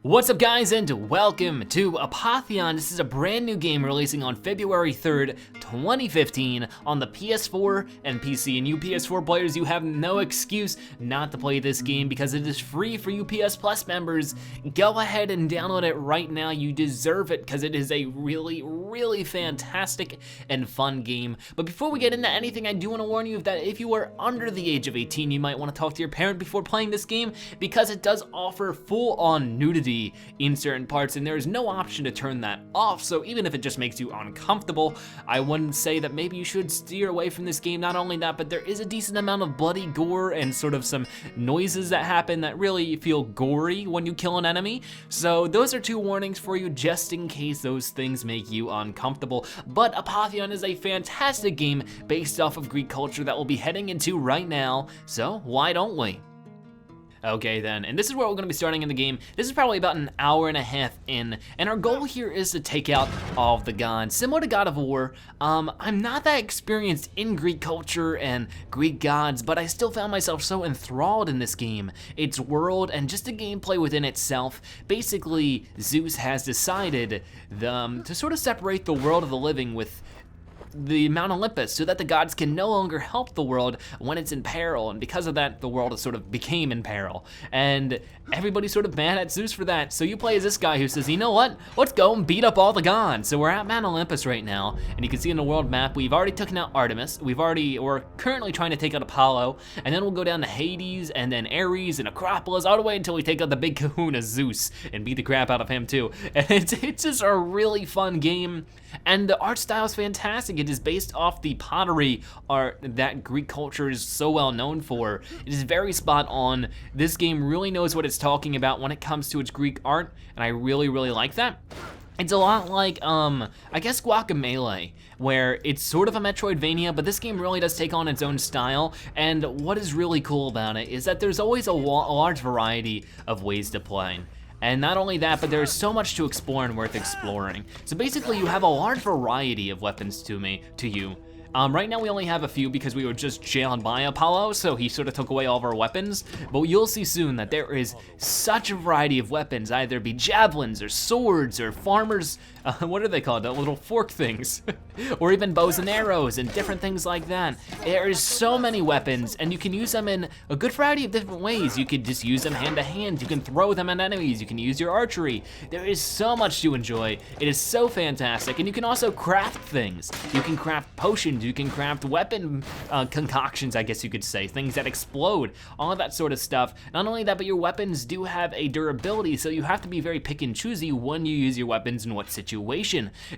What's up guys, and welcome to Apotheon. This is a brand new game releasing on February 3rd, 2015 on the PS4 and PC. And you PS4 players, you have no excuse not to play this game because it is free for you PS Plus members. Go ahead and download it right now. You deserve it because it is a really fantastic and fun game. But before we get into anything, I do want to warn you that if you are under the age of 18, you might want to talk to your parent before playing this game because it does offer full-on nudity in certain parts, and there is no option to turn that off. So even if it just makes you uncomfortable, I wouldn't say that maybe you should steer away from this game. Not only that, but there is a decent amount of bloody gore and sort of some noises that happen that really feel gory when you kill an enemy. So those are two warnings for you just in case those things make you uncomfortable. But Apotheon is a fantastic game based off of Greek culture that we'll be heading into right now. So why don't we? Okay then, and this is where we're gonna be starting in the game. This is probably about an hour and a half in, and our goal here is to take out all of the gods. Similar to God of War, I'm not that experienced in Greek culture and Greek gods, but I still found myself so enthralled in this game, its world, and just the gameplay within itself. Basically, Zeus has decided to sort of separate the world of the living with the Mount Olympus so that the gods can no longer help the world when it's in peril, and because of that the world sort of became in peril, and everybody's sort of mad at Zeus for that. So you play as this guy who says, you know what, let's go and beat up all the gods. So we're at Mount Olympus right now, and you can see in the world map we've already taken out Artemis, we're currently trying to take out Apollo, and then we'll go down to Hades and then Ares and Acropolis all the way until we take out the big kahuna Zeus and beat the crap out of him too. And it's just a really fun game, and the art style is fantastic. It is based off the pottery art that Greek culture is so well known for. It is very spot on. This game really knows what it's talking about when it comes to its Greek art, and I really like that. It's a lot like, I guess Guacamelee, where it's sort of a Metroidvania, but this game really does take on its own style, and what is really cool about it is that there's always a large variety of ways to play. And not only that, but there's so much to explore and worth exploring. So basically you have a large variety of weapons to you. Right now we only have a few because we were just jailed by Apollo, so he sort of took away all of our weapons. But you'll see soon that there is such a variety of weapons, either be javelins or swords or farmers, what are they called, the little fork things, or even bows and arrows and different things like that. There is so many weapons, and you can use them in a good variety of different ways. You could just use them hand to hand, you can throw them at enemies, you can use your archery. There is so much to enjoy. It is so fantastic, and you can also craft things. You can craft potions, you can craft weapon concoctions, I guess you could say, things that explode, all of that sort of stuff. Not only that, but your weapons do have a durability, so you have to be very pick and choosy when you use your weapons in what situation.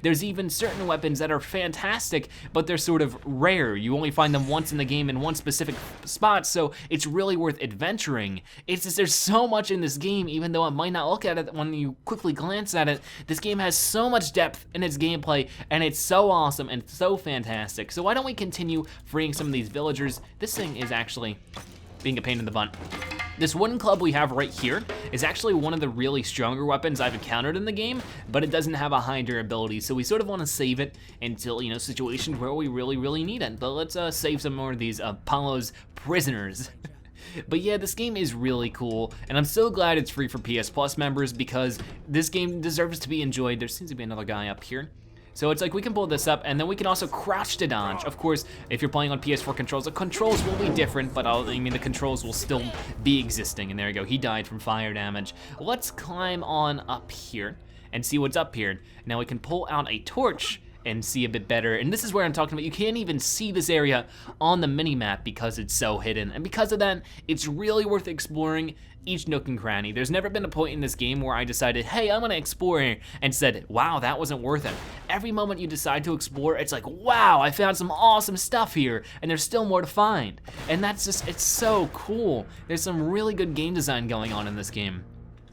There's even certain weapons that are fantastic, but they're sort of rare. You only find them once in the game in one specific spot, so it's really worth adventuring. It's just, there's so much in this game, even though it might not look at it when you quickly glance at it. This game has so much depth in its gameplay, and it's so awesome and so fantastic. So why don't we continue freeing some of these villagers? This thing is actually being a pain in the butt. This wooden club we have right here is actually one of the really stronger weapons I've encountered in the game, but it doesn't have a high durability, so we sort of want to save it until, you know, situations where we really need it. But let's save some more of these Apollo's prisoners. But yeah, this game is really cool, and I'm so glad it's free for PS Plus members because this game deserves to be enjoyed. There seems to be another guy up here. So it's like we can pull this up, and then we can also crouch to dodge. Of course, if you're playing on PS4 controls, the controls will be different, but the controls will still be existing. And there you go, he died from fire damage. Let's climb on up here and see what's up here. Now we can pull out a torch and see a bit better. And this is where I'm talking about, you can't even see this area on the mini-map because it's so hidden. And because of that, it's really worth exploring each nook and cranny. There's never been a point in this game where I decided, hey, I'm gonna explore, and said, wow, that wasn't worth it. Every moment you decide to explore, it's like, wow, I found some awesome stuff here, and there's still more to find. And that's just, it's so cool. There's some really good game design going on in this game.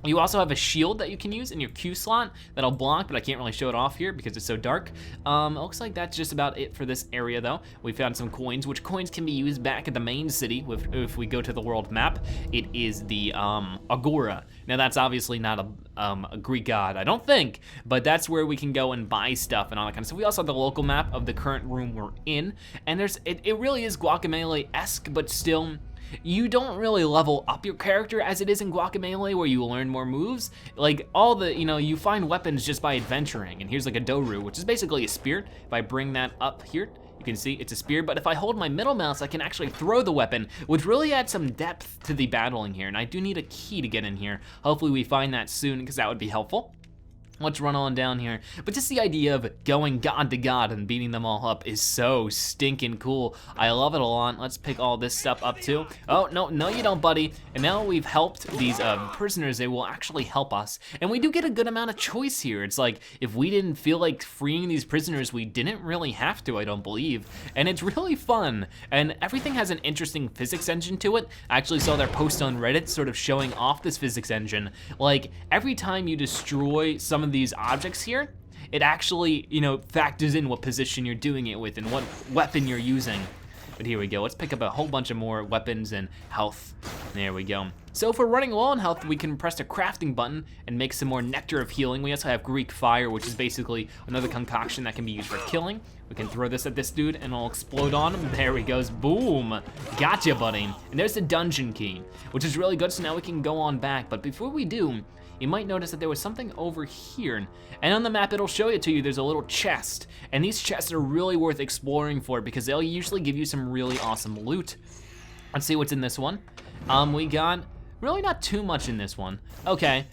You also have a shield that you can use in your Q slot that'll block, but I can't really show it off here because it's so dark. It looks like that's just about it for this area though. We found some coins, which coins can be used back at the main city. If we go to the world map, it is the Agora. Now that's obviously not a Greek god, I don't think, but that's where we can go and buy stuff and all that kind of stuff. We also have the local map of the current room we're in, and it really is Guacamelee-esque, but still, you don't really level up your character as it is in Guacamelee, where you learn more moves. Like all the, you find weapons just by adventuring, and here's like a Doru, which is basically a spear. If I bring that up here, you can see it's a spear, but if I hold my middle mouse, I can actually throw the weapon, which really adds some depth to the battling here, and I do need a key to get in here. Hopefully we find that soon, because that would be helpful. Let's run on down here. But just the idea of going god to god and beating them all up is so stinking cool. I love it a lot. Let's pick all this stuff up too. Oh, no you don't, buddy. And now we've helped these prisoners, they will actually help us. And we do get a good amount of choice here. It's like, if we didn't feel like freeing these prisoners, we didn't really have to, I don't believe. And it's really fun. And everything has an interesting physics engine to it. I actually saw their post on Reddit sort of showing off this physics engine. Like, every time you destroy some of these objects here, it actually, factors in what position you're doing it with and what weapon you're using. But here we go, let's pick up a whole bunch of more weapons and health. There we go. So if we're running low on health, we can press the crafting button and make some more nectar of healing. We also have Greek fire, which is basically another concoction that can be used for killing. We can throw this at this dude and it'll explode on him. There he goes, boom. Gotcha, buddy. And there's the dungeon key, which is really good, so now we can go on back. But before we do, you might notice that there was something over here. And on the map, it'll show it to you, there's a little chest. And these chests are really worth exploring for because they'll usually give you some really awesome loot. Let's see what's in this one. We got really not too much in this one. Okay,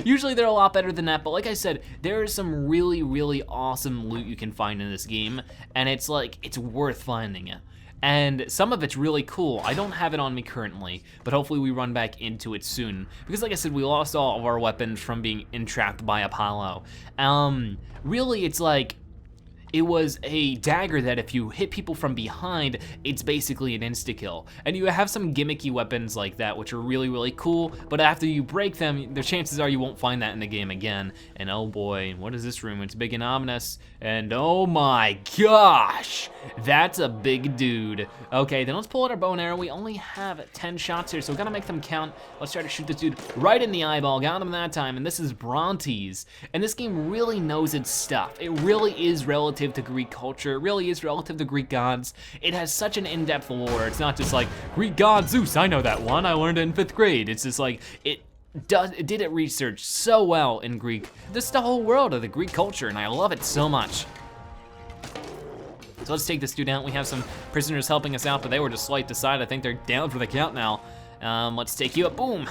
usually they're a lot better than that, but like I said, there is some really, really awesome loot you can find in this game, and it's like, it's worth finding it. And some of it's really cool. I don't have it on me currently, but hopefully we run back into it soon. Because like I said, we lost all of our weapons from being entrapped by Apollo. Really, it's like, it was a dagger that if you hit people from behind, it's basically an insta-kill. And you have some gimmicky weapons like that, which are really, really cool, but after you break them, the chances are you won't find that in the game again. And oh boy, what is this room? It's big and ominous, and oh my gosh, that's a big dude. Okay, then let's pull out our bow and arrow. We only have 10 shots here, so we gotta make them count. Let's try to shoot this dude right in the eyeball. Got him that time, and this is Brontes. And this game really knows its stuff. It really is relative to Greek culture. It really is relative to Greek gods. It has such an in-depth lore. It's not just like, Greek god Zeus, I know that one, I learned it in 5th grade. It's just like, it did it research so well in Greek. This is the whole world of the Greek culture, and I love it so much. So let's take this dude out. We have some prisoners helping us out, but they were just swiped aside. I think they're down for the count now. Let's take you up, boom.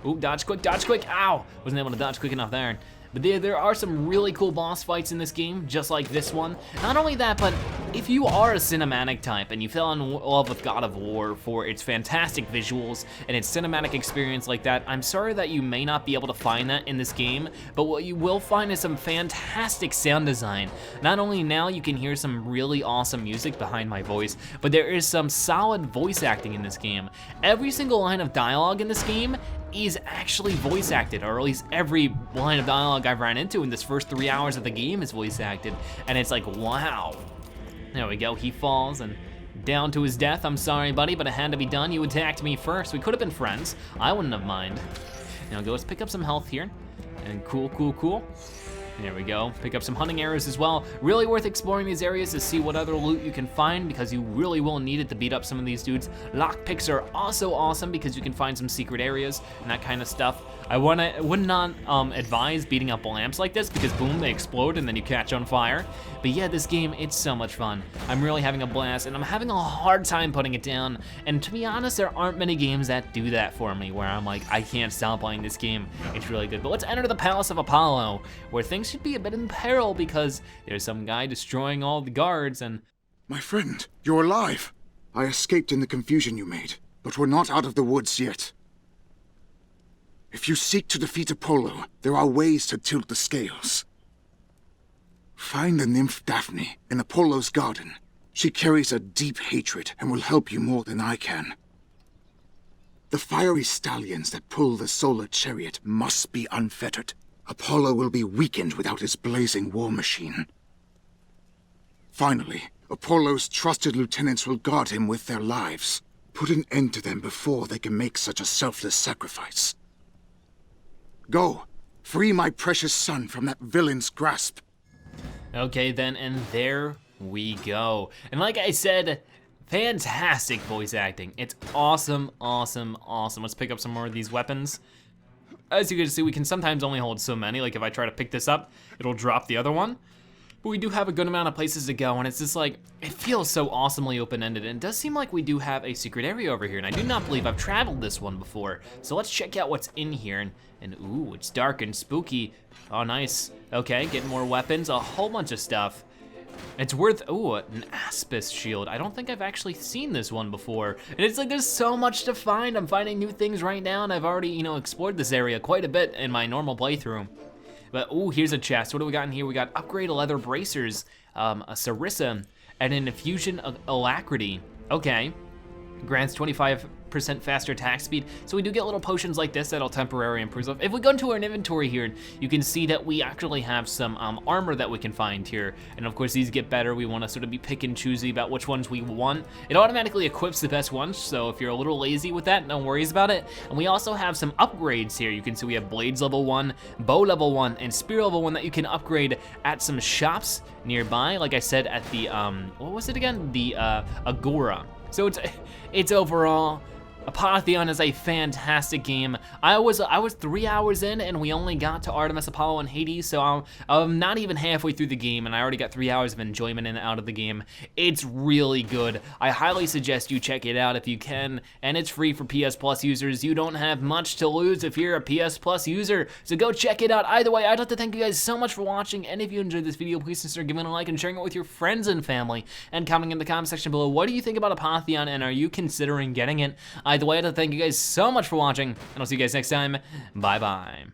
Ooh, dodge quick, ow. Wasn't able to dodge quick enough there. But there are some really cool boss fights in this game, just like this one. Not only that, but if you are a cinematic type and you fell in love with God of War for its fantastic visuals and its cinematic experience like that, I'm sorry that you may not be able to find that in this game, but what you will find is some fantastic sound design. Not only now you can hear some really awesome music behind my voice, but there is some solid voice acting in this game. Every single line of dialogue in this game is actually voice acted, or at least every line of dialogue I've ran into in this first 3 hours of the game is voice acted, and it's like, wow. There we go, he falls and down to his death. I'm sorry, buddy, but it had to be done. You attacked me first. We could have been friends. I wouldn't have minded. Now go, let's pick up some health here, and cool. There we go, pick up some hunting arrows as well. Really worth exploring these areas to see what other loot you can find, because you really will need it to beat up some of these dudes. Lockpicks are also awesome because you can find some secret areas and that kind of stuff. I would not advise beating up lamps like this because boom, they explode and then you catch on fire. But yeah, this game, it's so much fun. I'm really having a blast and I'm having a hard time putting it down. And to be honest, there aren't many games that do that for me, where I'm like, I can't stop playing this game. It's really good. But let's enter the Palace of Apollo, where things should be a bit in peril because there's some guy destroying all the guards and... My friend, you're alive. I escaped in the confusion you made, but we're not out of the woods yet. If you seek to defeat Apollo, there are ways to tilt the scales. Find the nymph Daphne in Apollo's garden. She carries a deep hatred and will help you more than I can. The fiery stallions that pull the solar chariot must be unfettered. Apollo will be weakened without his blazing war machine. Finally, Apollo's trusted lieutenants will guard him with their lives. Put an end to them before they can make such a selfless sacrifice. Go, free my precious son from that villain's grasp. Okay then, and there we go. And like I said, Fantastic voice acting. It's awesome, awesome, awesome. Let's pick up some more of these weapons. As you can see, we can sometimes only hold so many. Like if I try to pick this up, it'll drop the other one. But we do have a good amount of places to go, and it's just like, it feels so awesomely open-ended, and it does seem like we do have a secret area over here, and I do not believe I've traveled this one before. So let's check out what's in here, and ooh, it's dark and spooky. Oh, nice. Okay, getting more weapons, a whole bunch of stuff. It's worth, ooh, an Aspis shield. I don't think I've actually seen this one before. And it's like, there's so much to find. I'm finding new things right now, and I've already, you know, explored this area quite a bit in my normal playthrough. But, ooh, here's a chest. What do we got in here? We got upgrade leather bracers, a Sarissa, and an infusion of alacrity. Okay, grants 25% faster attack speed. So we do get little potions like this that'll temporarily improve stuff. If we go into our inventory here, you can see that we actually have some armor that we can find here. And of course, these get better. We want to sort of be pick and choosy about which ones we want. It automatically equips the best ones, so if you're a little lazy with that, no worries about it. And we also have some upgrades here. You can see we have blades level 1, bow level 1, and spear level 1 that you can upgrade at some shops nearby. Like I said, at the, what was it again? The Agora. So it's overall, Apotheon is a fantastic game. I was 3 hours in, and we only got to Artemis, Apollo, and Hades, so I'm not even halfway through the game, and I already got 3 hours of enjoyment in and out of the game. It's really good. I highly suggest you check it out if you can, and it's free for PS Plus users. You don't have much to lose if you're a PS Plus user, so go check it out. Either way, I'd like to thank you guys so much for watching, and if you enjoyed this video, please consider giving it a like and sharing it with your friends and family, and commenting in the comment section below, what do you think about Apotheon, and are you considering getting it? Either way, I'd like to thank you guys so much for watching, and I'll see you guys next time. Bye-bye.